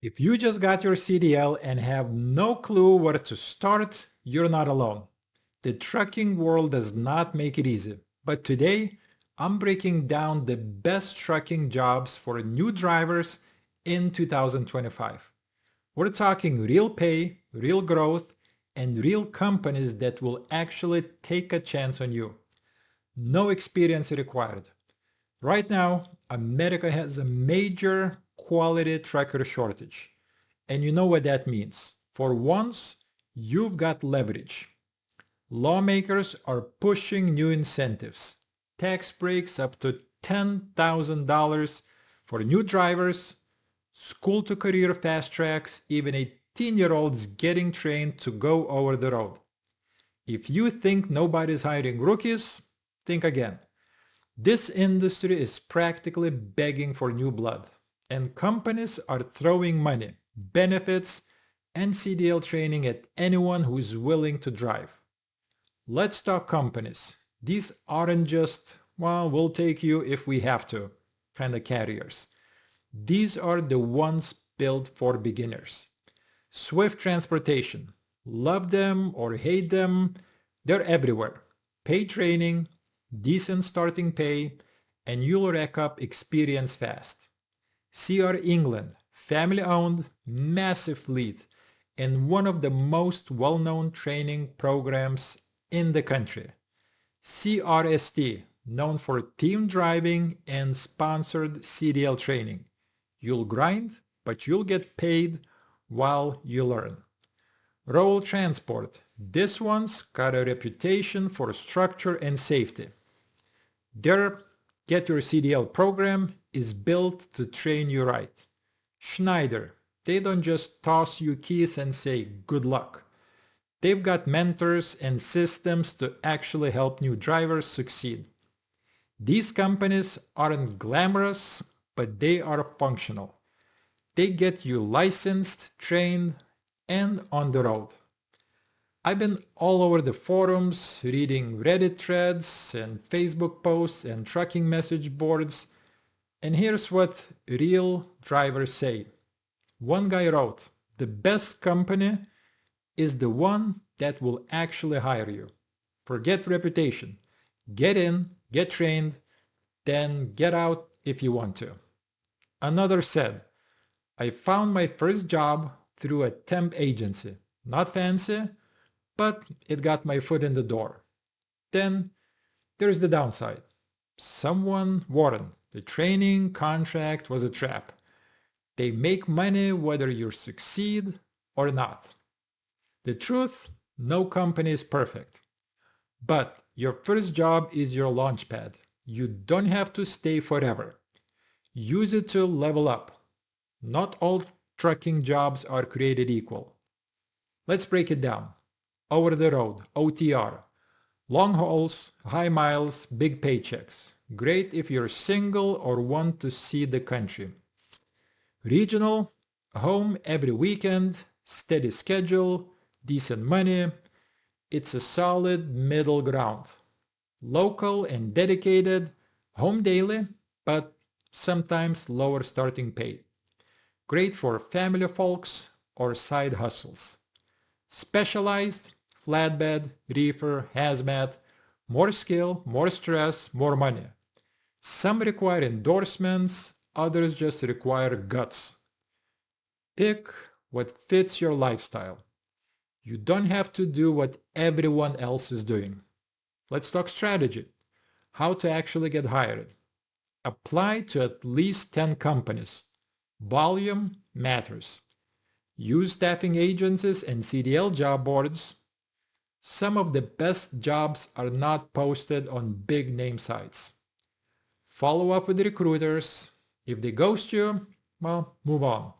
If you just got your CDL and have no clue where to start, you're not alone. The trucking world does not make it easy, but today I'm breaking down the best trucking jobs for new drivers in 2025. We're talking real pay, real growth, and real companies that will actually take a chance on you. No experience required. Right now, America has a major quality trucker shortage. And you know what that means. For once, you've got leverage. Lawmakers are pushing new incentives. Tax breaks up to $10,000 for new drivers, school to career fast tracks, even 18-year-olds getting trained to go over the road. If you think nobody's hiring rookies, think again. This industry is practically begging for new blood, and companies are throwing money, benefits, and CDL training at anyone who is willing to drive. Let's talk companies. These aren't just, well, we'll take you if we have to, kind of carriers. These are the ones built for beginners. Swift Transportation. Love them or hate them, they're everywhere. Paid training, decent starting pay, and you'll rack up experience fast. CR England, family owned, massive fleet, and one of the most well-known training programs in the country. CRST, known for team driving and sponsored CDL training. You'll grind, but you'll get paid while you learn. Roll Transport. This one's got a reputation for structure and safety. Their Get Your CDL program is built to train you right. Schneider. They don't just toss you keys and say good luck. They've got mentors and systems to actually help new drivers succeed. These companies aren't glamorous, but they are functional. They get you licensed, trained, and on the road. I've been all over the forums reading Reddit threads and Facebook posts and trucking message boards, and here's what real drivers say. One guy wrote, "The best company is the one that will actually hire you. Forget reputation. Get in, get trained, then get out if you want to." Another said, "I found my first job through a temp agency. Not fancy, but it got my foot in the door." Then there's the downside. Someone warned the training contract was a trap. They make money whether you succeed or not. The truth, no company is perfect. But your first job is your launchpad. You don't have to stay forever. Use it to level up. Not all trucking jobs are created equal. Let's break it down. Over the road, OTR. Long hauls, high miles, big paychecks. Great if you're single or want to see the country. Regional, home every weekend, steady schedule, decent money. It's a solid middle ground. Local and dedicated, home daily, but sometimes lower starting pay. Great for family folks or side hustles. Specialized, flatbed, reefer, hazmat, more skill, more stress, more money. Some require endorsements, others just require guts. Pick what fits your lifestyle. You don't have to do what everyone else is doing. Let's talk strategy. How to actually get hired. Apply to at least 10 companies. Volume matters. Use staffing agencies and CDL job boards. Some of the best jobs are not posted on big name sites. Follow up with recruiters. If they ghost you, well, move on.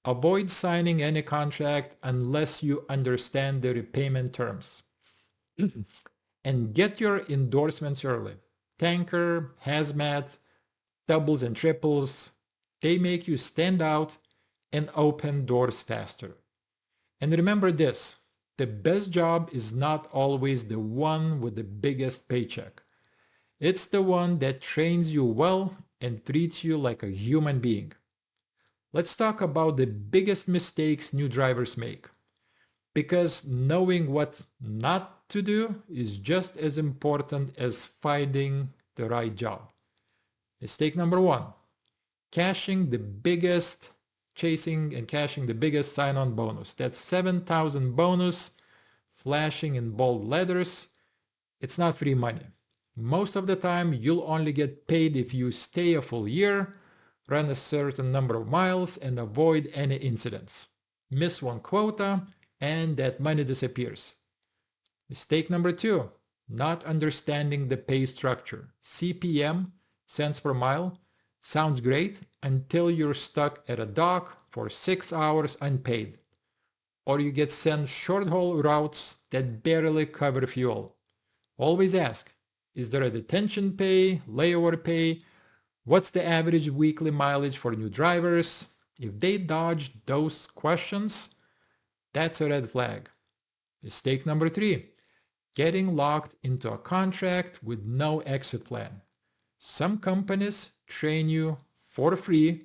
Avoid signing any contract unless you understand the repayment terms. And get your endorsements early. Tanker, hazmat, doubles and triples, they make you stand out and open doors faster. And remember this, the best job is not always the one with the biggest paycheck. It's the one that trains you well and treats you like a human being. Let's talk about the biggest mistakes new drivers make. Because knowing what not to do is just as important as finding the right job. Mistake number one, chasing and cashing the biggest sign-on bonus. That's 7,000 bonus flashing in bold letters. It's not free money. Most of the time, you'll only get paid if you stay a full year, run a certain number of miles, and avoid any incidents. Miss one quota, and that money disappears. Mistake number two, not understanding the pay structure. CPM, cents per mile, sounds great until you're stuck at a dock for 6 hours unpaid. Or you get sent short-haul routes that barely cover fuel. Always ask, is there a detention pay, layover pay? What's the average weekly mileage for new drivers? If they dodge those questions, that's a red flag. Mistake number three, getting locked into a contract with no exit plan. Some companies train you for free,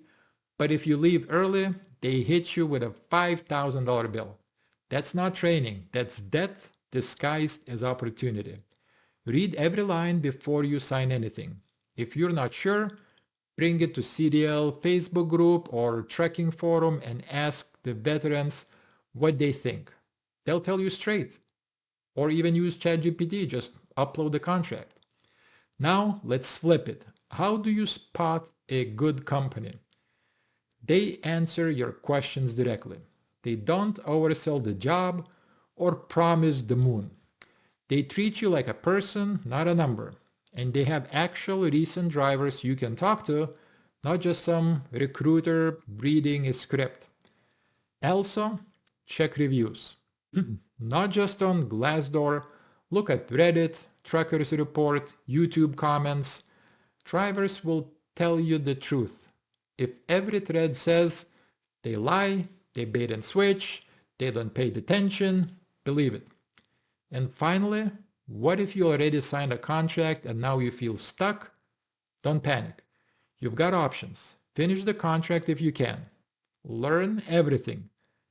but if you leave early, they hit you with a $5,000 bill. That's not training, that's death disguised as opportunity. Read every line before you sign anything. If you're not sure, bring it to CDL Facebook group or trucking forum and ask the veterans what they think. They'll tell you straight. Or even use ChatGPT, just upload the contract. Now let's flip it. How do you spot a good company? They answer your questions directly. They don't oversell the job or promise the moon. They treat you like a person, not a number. And they have actual recent drivers you can talk to, not just some recruiter reading a script. Also, check reviews. Not just on Glassdoor. Look at Reddit, Truckers Report, YouTube comments. Drivers will tell you the truth. If every thread says they lie, they bait and switch, they don't pay attention, believe it. And finally, what if you already signed a contract and now you feel stuck? Don't panic. You've got options. Finish the contract if you can. Learn everything.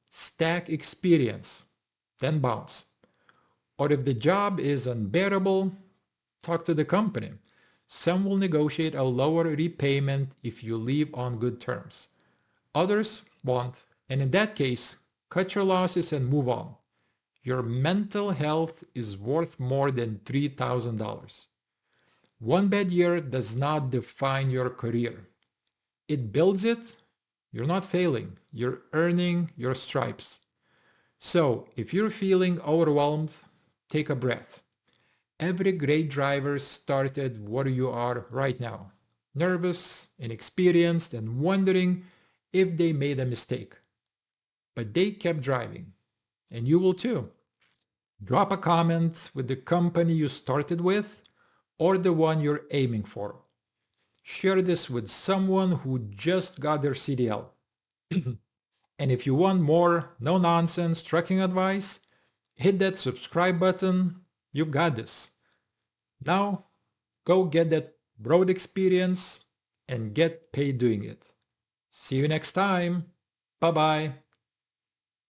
Stack experience. Then bounce. Or if the job is unbearable, talk to the company. Some will negotiate a lower repayment if you leave on good terms. Others won't, and in that case, cut your losses and move on. Your mental health is worth more than $3,000. One bad year does not define your career. It builds it. You're not failing. You're earning your stripes. So if you're feeling overwhelmed, take a breath. Every great driver started where you are right now, nervous, inexperienced, and wondering if they made a mistake. But they kept driving, and you will too. Drop a comment with the company you started with or the one you're aiming for. Share this with someone who just got their CDL. And if you want more no-nonsense trucking advice, hit that subscribe button. You've got this. Now, go get that road experience and get paid doing it. See you next time. Bye-bye.